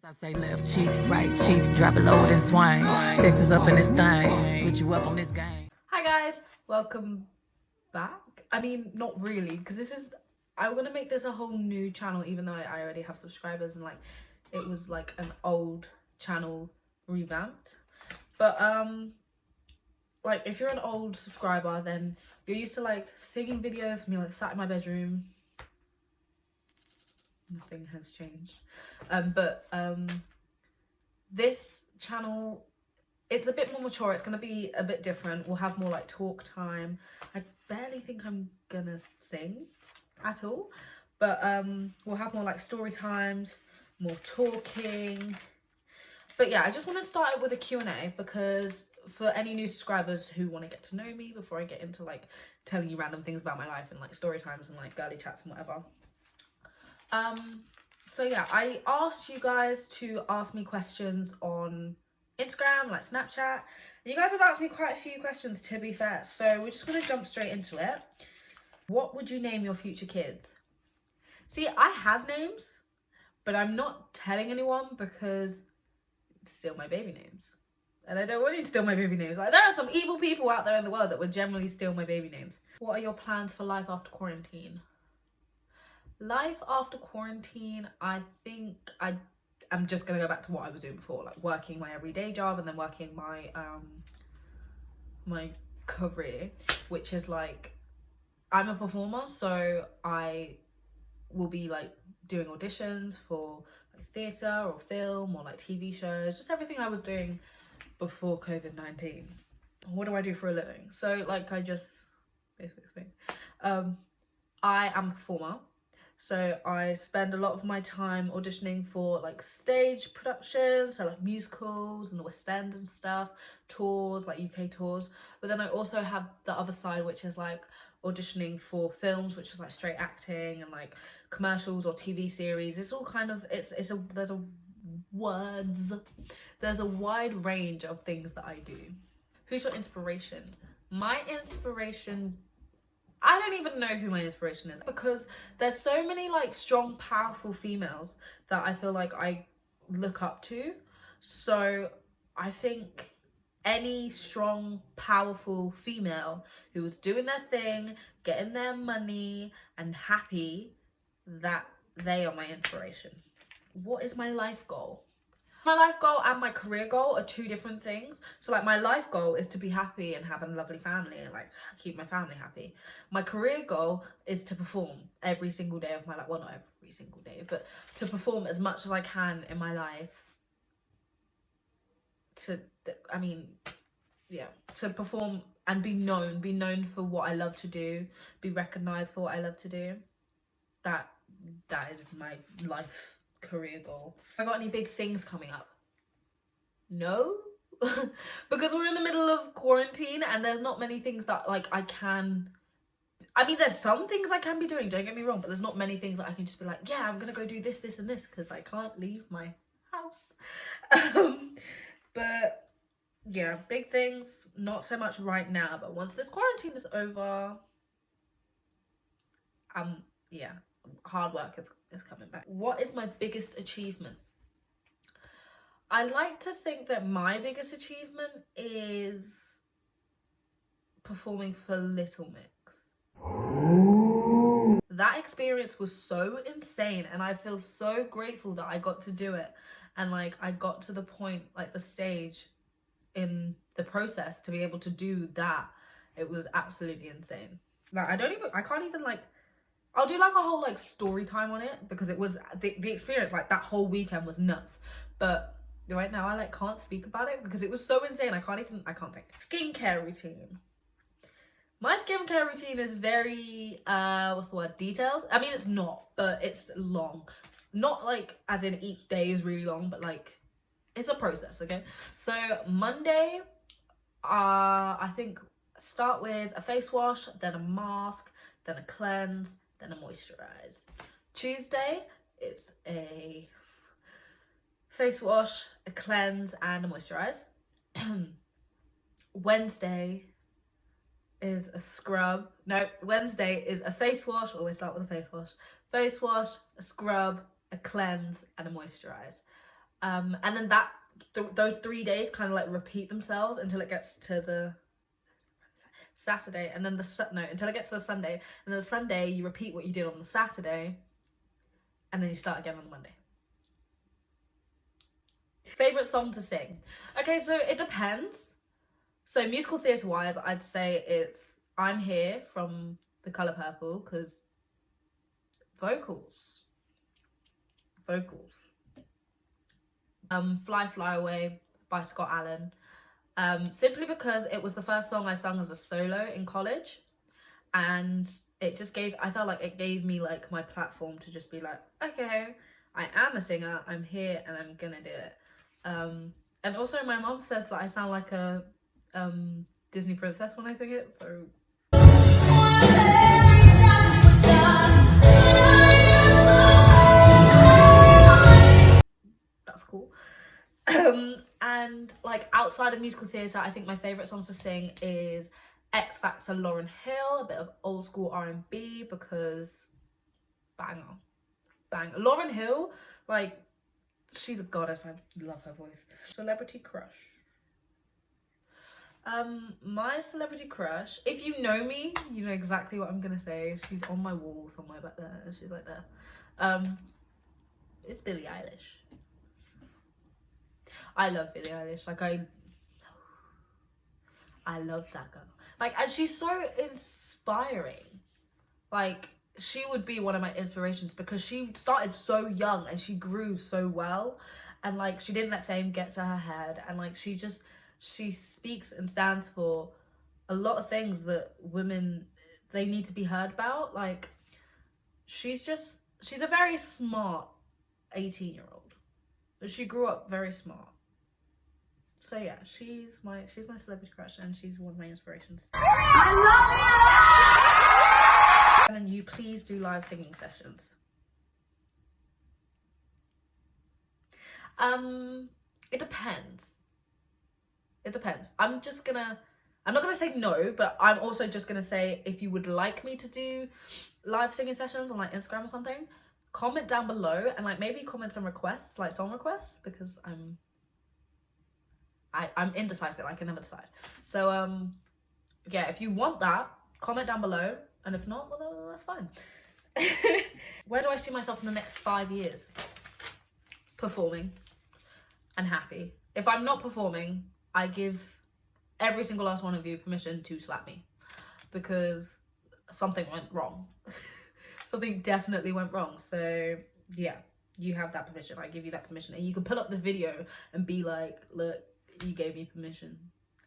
I say left cheek, right cheek, drop it low and swing. Texas up in this thing, put you up on this game. Hi guys, welcome back. I mean, not really, because I'm gonna make this a whole new channel, even though I already have subscribers and like it was like an old channel revamped. But like if you're an old subscriber, then you're used to like singing videos of me like sat in my bedroom. Nothing has changed. But this channel, it's a bit more mature. It's gonna be a bit different. We'll have more like talk time. I barely think I'm gonna sing at all, but we'll have more like story times, more talking. But yeah, I just want to start it with a Q&A because for any new subscribers who want to get to know me before I get into like telling you random things about my life and like story times and like girly chats and whatever. So yeah, I asked you guys to ask me questions on Instagram, like Snapchat. And you guys have asked me quite a few questions, to be fair. So we're just gonna jump straight into it. What would you name your future kids? See, I have names, but I'm not telling anyone because it's still my baby names. And I don't want you to steal my baby names. Like, there are some evil people out there in the world that would generally steal my baby names. What are your plans for life after quarantine? Life after quarantine, I think I'm just gonna go back to what I was doing before, like working my everyday job and then working my my career, which is like I'm a performer, so I will be like doing auditions for like theatre or film or like TV shows, just everything I was doing before COVID-19. What do I do for a living? So like I just basically explained. I am a performer. So I spend a lot of my time auditioning for like stage productions, so like musicals and the West End and stuff, tours, like UK tours. But then I also have the other side, which is like auditioning for films, which is like straight acting and like commercials or TV series. It's all kind of there's a wide range of things that I do. Who's your inspiration? My inspiration, I don't even know who my inspiration is because there's so many like strong, powerful females that I feel like I look up to. So I think any strong, powerful female who is doing their thing, getting their money and happy, that they are my inspiration. What is my life goal? My life goal and my career goal are two different things. So like my life goal is to be happy and have a lovely family and like keep my family happy. My career goal is to perform every single day of my life. Well, not every single day, but to perform as much as I can in my life. I mean, yeah, to perform and be known for what I love to do, be recognized for what I love to do. That is my life career goal. Have I got any big things coming up? No. Because we're in the middle of quarantine and there's not many things that like I mean, there's some things I can be doing, don't get me wrong, but there's not many things that I can just be like, yeah, I'm gonna go do this, this and this, because I can't leave my house. But yeah, big things, not so much right now, but once this quarantine is over, yeah, hard work is coming back. What is my biggest achievement? I like to think that my biggest achievement is performing for Little Mix. That experience was so insane and I feel so grateful that I got to do it. And like I got to the point, like the stage in the process to be able to do that. It was absolutely insane. Like I can't even like, I'll do like a whole like story time on it because it was the experience, like that whole weekend was nuts. But right now I like can't speak about it because it was so insane. I can't think. Skincare routine. My skincare routine is very what's the word, detailed. I mean, it's not, but it's long. Not like as in each day is really long, but like it's a process. Okay, so Monday, I think start with a face wash, then a mask, then a cleanse, then a moisturize. Tuesday, it's a face wash, a cleanse, and a moisturize. Wednesday is a scrub. No, Wednesday is a face wash. Always start with a face wash. Face wash, a scrub, a cleanse, and a moisturize. And then that those 3 days kind of like repeat themselves until it gets to the Saturday, and then until it gets to the Sunday, and then the Sunday you repeat what you did on the Saturday, and then you start again on the Monday. Favorite song to sing? Okay, so it depends. So musical theatre wise, I'd say it's I'm Here from The Colour Purple, because vocals. Fly Fly Away by Scott Allen. Simply because it was the first song I sung as a solo in college, and I felt like it gave me like my platform to just be like, okay, I am a singer, I'm here, and I'm gonna do it. And also my mom says that I sound like a Disney princess when I sing it, so that's cool. And like outside of musical theatre, I think my favourite song to sing is X Factor Lauryn Hill, a bit of old school R&B, because banger. Lauryn Hill, like, she's a goddess. I love her voice. Celebrity crush. My celebrity crush, if you know me, you know exactly what I'm gonna say. She's on my wall somewhere back there. She's like there. It's Billie Eilish. I love Billie Eilish. Like, I love that girl. Like, and she's so inspiring. Like, she would be one of my inspirations because she started so young and she grew so well, and like she didn't let fame get to her head, and like she speaks and stands for a lot of things that women, they need to be heard about. Like, she's a very smart 18-year-old. She grew up very smart. So yeah, she's my celebrity crush, and she's one of my inspirations. I love you! And you please do live singing sessions. It depends. I'm not gonna say no, but I'm also just gonna say, if you would like me to do live singing sessions on like Instagram or something, comment down below, and like maybe comment some requests, like song requests, because I'm indecisive. I can never decide. So yeah, if you want that, comment down below, and if not, well, that's fine. Where do I see myself in the next 5 years? Performing and happy. If I'm not performing, I give every single last one of you permission to slap me, because something went wrong. Something definitely went wrong. So yeah, you have that permission. I give you that permission, and you can pull up this video and be like, look, you gave me permission.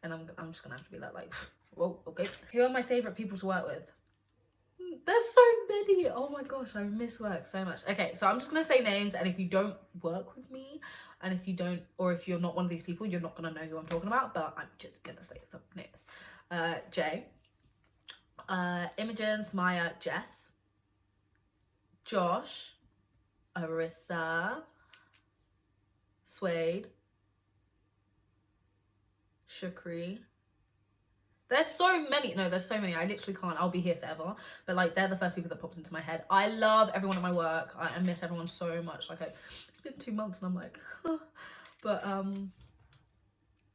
And I'm just gonna have to be like, whoa, okay. Who are my favorite people to work with? There's so many. Oh my gosh, I miss work so much. Okay, so I'm just gonna say names, and if you don't work with me, and if you don't, or if you're not one of these people, you're not gonna know who I'm talking about, but I'm just gonna say some names. Jay, Imogen, Smaya, Jess, Josh, Arissa, Suede, Shukri. There's so many. No, there's so many. I literally can't. I'll be here forever. But like, they're the first people that popped into my head. I love everyone at my work. I miss everyone so much. Like, it's been 2 months and I'm like, huh. But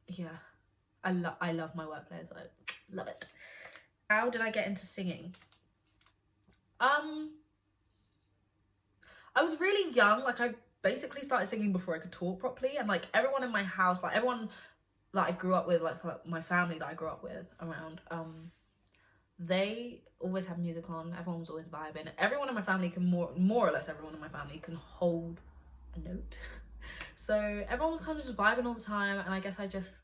yeah, I love my workplace. I love it. How did I get into singing? I was really young. Like, I basically started singing before I could talk properly, and like everyone in my house, like everyone that I grew up with, like, so, like my family that I grew up with around, they always had music on. Everyone was always vibing. Everyone in my family can more or less everyone in my family can hold a note. So everyone was kind of just vibing all the time, and I guess I just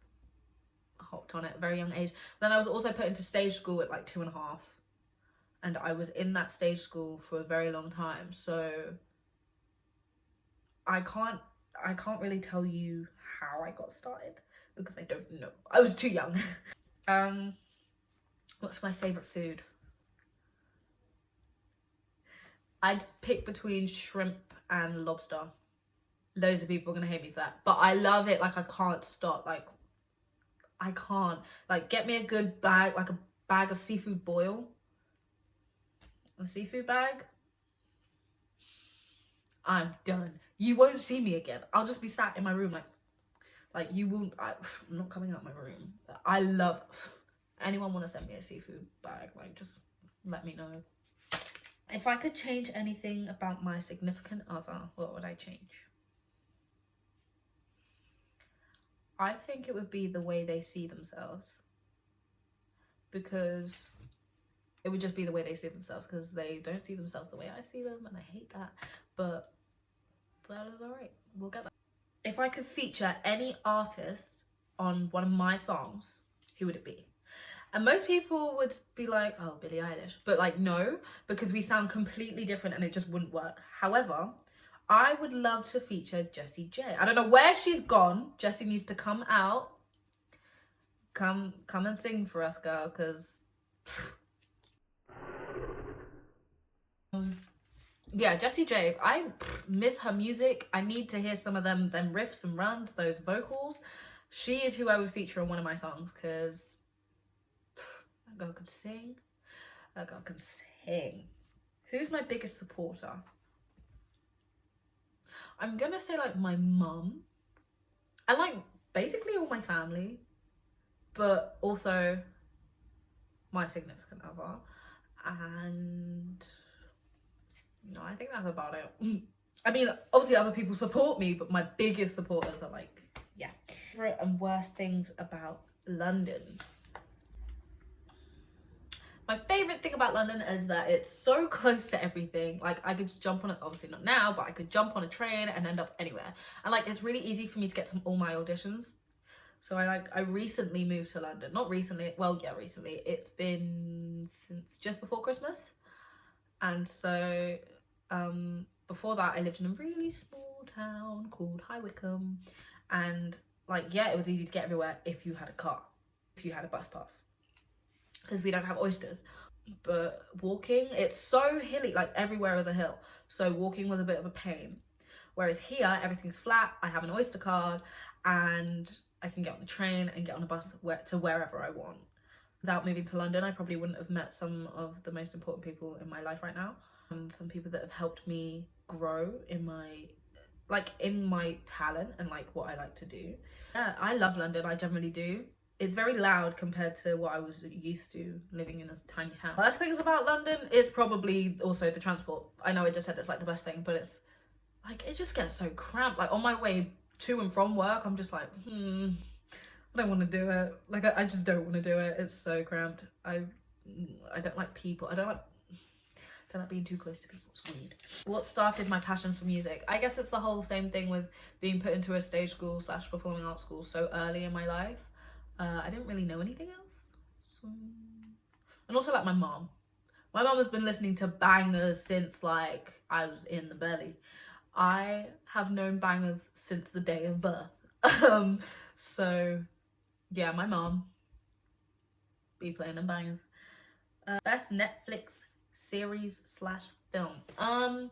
hopped on it at a very young age. Then I was also put into stage school at like 2.5, and I was in that stage school for a very long time. So I can't really tell you how I got started, because I don't know. I was too young. What's my favorite food? I'd pick between shrimp and lobster. Loads of people are gonna hate me for that, but I love it. Like, I can't stop. Like, I can't. Like, get me a good bag, like a bag of seafood boil. A seafood bag. I'm done. you won't see me again. I'll just be sat in my room like you won't. I'm not coming out my room. I love. Anyone want to send me a seafood bag? Like, just let me know. If I could change anything about my significant other, what would I change? I think it would be the way they see themselves, because it would just be the way they see themselves, because they don't see themselves the way I see them, and I hate that, but that is all right. We'll get that. If I could feature any artist on one of my songs, who would it be? And most people would be like, oh, Billie Eilish. But like, no, because we sound completely different and it just wouldn't work. However, I would love to feature Jessie J. I don't know where she's gone. Jessie needs to come out. Come and sing for us, girl, because... yeah, Jessie J. I miss her music. I need to hear some of them riffs and runs, those vocals. She is who I would feature on one of my songs, because... that girl can sing. That girl can sing. Who's my biggest supporter? I'm gonna say like my mum. And like basically all my family. But also my significant other. And no, I think that's about it. I mean, obviously other people support me, but my biggest supporters are like, yeah. Favorite and worst things about London. My favourite thing about London is that it's so close to everything. Like, I could just jump on it, obviously not now, but I could jump on a train and end up anywhere. And like, it's really easy for me to get to all my auditions. So I recently moved to London. Not recently, well, yeah, recently. It's been since just before Christmas. And so before that, I lived in a really small town called High Wycombe. And like, yeah, it was easy to get everywhere if you had a car, if you had a bus pass, because we don't have oysters. But walking, it's so hilly, like everywhere is a hill, so walking was a bit of a pain. Whereas here, everything's flat. I have an oyster card and I can get on the train and get on a bus to wherever I want. Without moving to London, I probably wouldn't have met some of the most important people in my life right now, and some people that have helped me grow in my talent and like what I like to do. Yeah, I love London, I generally do. It's very loud compared to what I was used to living in a tiny town. Worst things about London is probably also the transport. I know I just said it's like the best thing, but it's like, it just gets so cramped. Like on my way to and from work, I'm just like, I don't want to do it. Like, I just don't want to do it. It's so cramped. I don't like people. I don't like being too close to people. It's weird. What started my passion for music? I guess it's the whole same thing with being put into a stage school / performing arts school so early in my life. I didn't really know anything else. So... and also like my mom. My mom has been listening to bangers since like I was in the belly. I have known bangers since the day of birth. So yeah, my mom be playing them bangers. Best Netflix series / film.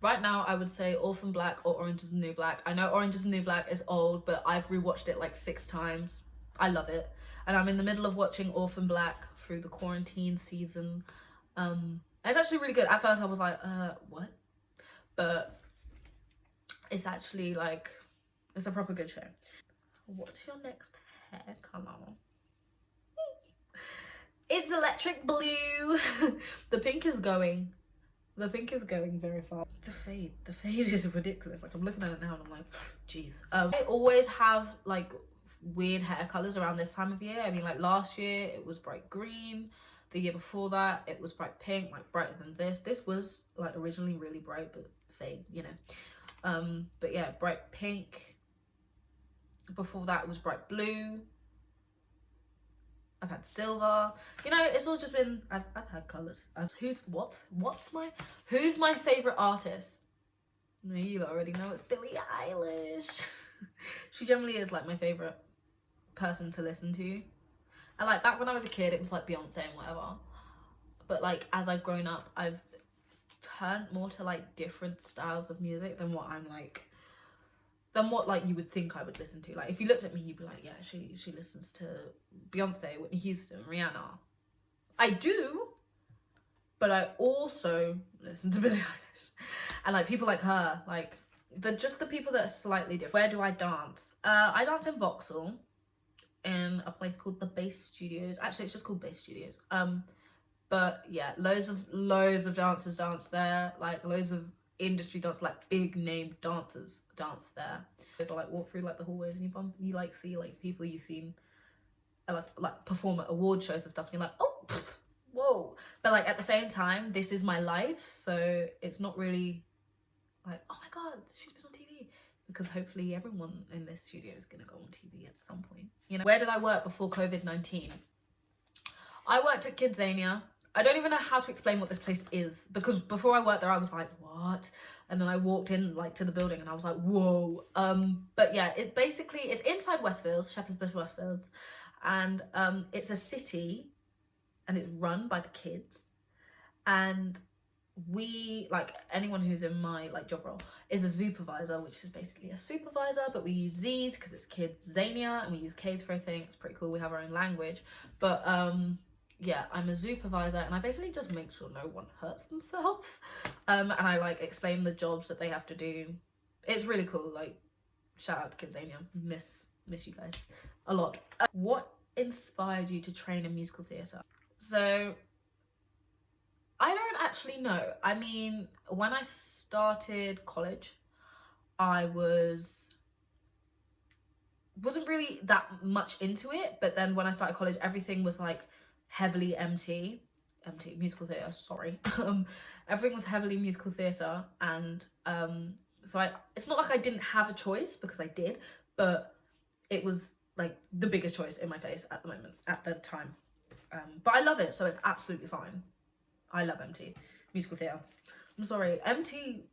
Right now I would say Orphan Black or Orange is the New Black. I know Orange is the New Black is old, but I've rewatched it like 6 times. I love it. And I'm in the middle of watching Orphan Black through the quarantine season. It's actually really good. At first I was like, what? But it's actually like, it's a proper good show. What's your next hair color? It's electric blue. The pink is going very far. The fade is ridiculous. Like, I'm looking at it now and I'm like, jeez. I always have like weird hair colors around this time of year. I mean, like last year it was bright green. The year before that it was bright pink, like brighter than this. This was like originally really bright, but fade, you know. But yeah, bright pink. Before that it was bright blue. I've had silver, you know, it's all just been, I've had colours. Who's my favourite artist? No, you already know, it's Billie Eilish. She generally is like my favourite person to listen to. And like back when I was a kid, it was like Beyonce and whatever. But like as I've grown up, I've turned more to like different styles of music than what like you would think I would listen to. Like if you looked at me, you'd be like, yeah, she listens to Beyonce, Whitney Houston, Rihanna. I do, but I also listen to Billie Eilish. And like people like her, like just the people that are slightly different. Where do I dance? I dance in Vauxhall, in a place called the Bass Studios. Actually, it's just called Bass Studios. But yeah, loads of dancers dance there. Like loads of industry dance, like big name dancers dance there. So like walk through like the hallways and you like see like people you've seen like perform at award shows and stuff. And you're like, oh, whoa. But like at the same time, this is my life, so it's not really like, oh my god, she's been on TV. Because hopefully everyone in this studio is gonna go on TV at some point. You know, where did I work before COVID-19? I worked at Kidzania. I don't even know how to explain what this place is, because before I worked there I was like, what? And then I walked in like to the building and I was like, whoa. But yeah, it's inside Westfields, Shepherd's Bush Westfields, and it's a city and it's run by the kids, and we, like, anyone who's in my like job role is a supervisor, which is basically a supervisor, but we use Z's because it's Kidzania, and we use K's for everything. It's pretty cool. We have our own language. But yeah, I'm a supervisor, and I basically just make sure no one hurts themselves, and I like explain the jobs that they have to do. It's really cool. Like, shout out to Kidzania. Miss you guys a lot. What inspired you to train in musical theatre? So I don't actually know. I mean, when I started college, I wasn't really that much into it, but then when I started college, everything was like heavily musical theatre, sorry. Everything was heavily musical theatre, and so it's not like I didn't have a choice, because I did, but it was like the biggest choice in my face at the time. But I love it, so it's absolutely fine. I love MT, musical theatre. I'm sorry, MT,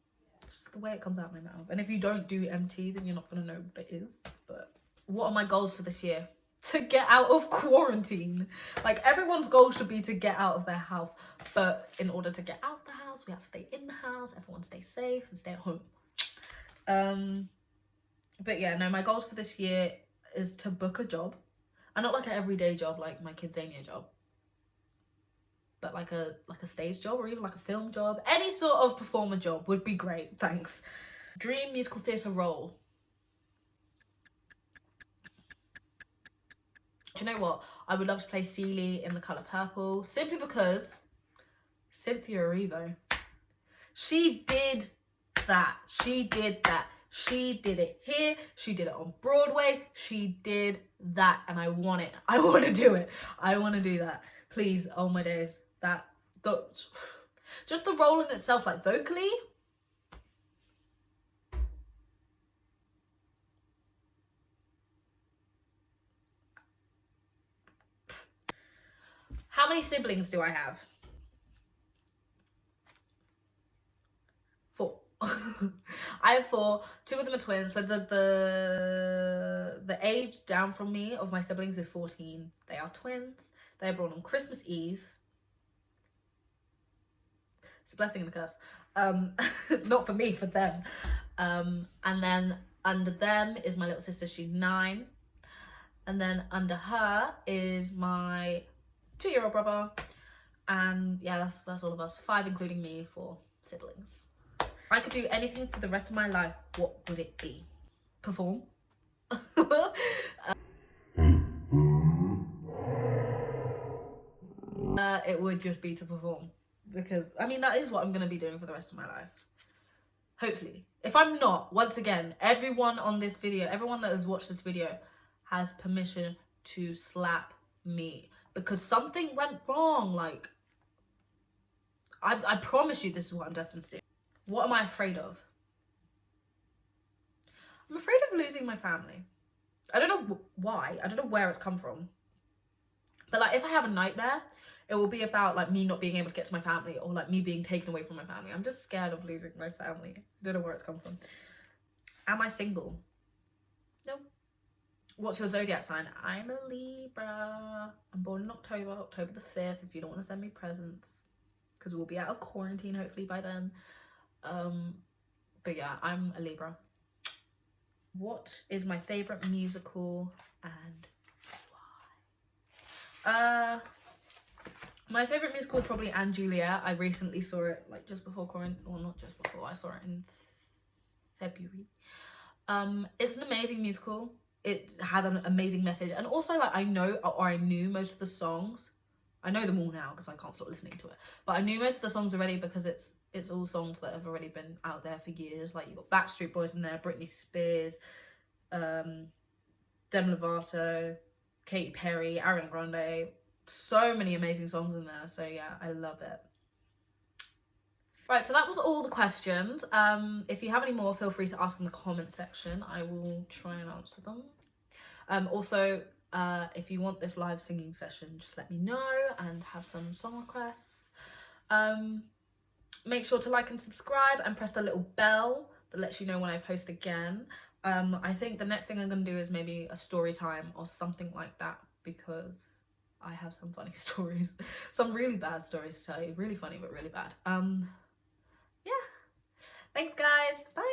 just the way it comes out of my mouth. And if you don't do MT, then you're not going to know what it is. But what are my goals for this year? To get out of quarantine. Like, everyone's goal should be to get out of their house. But in order to get out the house, we have to stay in the house. Everyone stay safe and stay at home. But yeah, no, my goals for this year is to book a job. And not like an everyday job like my Kidzania job, but like a stage job, or even like a film job. Any sort of performer job would be great, thanks. Dream musical theatre role. Do you know what? I would love to play Celie in The Colour Purple, simply because Cynthia Erivo, she did that. She did it here. She did it on Broadway. She did that, and I want it. I want to do it. I want to do that. Please, oh my days. Just the role in itself, like vocally. How many siblings do I have? 4. I have 4. 2 of them are twins. So the age down from me of my siblings is 14. They are twins. They are born on Christmas Eve. It's a blessing and a curse. Not for me, for them. And then under them is my little sister. She's 9. And then under her is my 2-year-old brother. And yeah, that's all of us. 5 including me, 4 siblings. If I could do anything for the rest of my life, what would it be? Perform. It would just be to perform, because I mean that is what I'm going to be doing for the rest of my life, hopefully. If I'm not, once again, everyone on this video, everyone that has watched this video has permission to slap me, because something went wrong. Like, I promise you this is what I'm destined to do. What am I afraid of? I'm afraid of losing my family. I don't know why. I don't know where it's come from. But like, if I have a nightmare, it will be about like me not being able to get to my family, or like me being taken away from my family. I'm just scared of losing my family. I don't know where it's come from. Am I single? No. What's your zodiac sign? I'm a Libra. I'm born in October the 5th, if you don't want to send me presents, because we'll be out of quarantine hopefully by then. But yeah, I'm a Libra. What is my favourite musical and why? My favourite musical is probably Anne Juliet. I recently saw it like just before quarantine, well, not just before, I saw it in February. It's an amazing musical. It has an amazing message, and also like I knew most of the songs. I know them all now because I can't stop listening to it. But I knew most of the songs already because it's all songs that have already been out there for years. Like you got Backstreet Boys in there, Britney Spears, Demi Lovato, Katy Perry, Ariana Grande. So many amazing songs in there. So yeah, I love it. Right, so that was all the questions. If you have any more, feel free to ask in the comment section. I will try and answer them. Also, if you want this live singing session, just let me know and have some song requests. Make sure to like and subscribe and press the little bell that lets you know when I post again. I think the next thing I'm going to do is maybe a story time or something like that, because I have some funny stories. Some really bad stories to tell you. Really funny, but really bad. Yeah. Thanks, guys. Bye.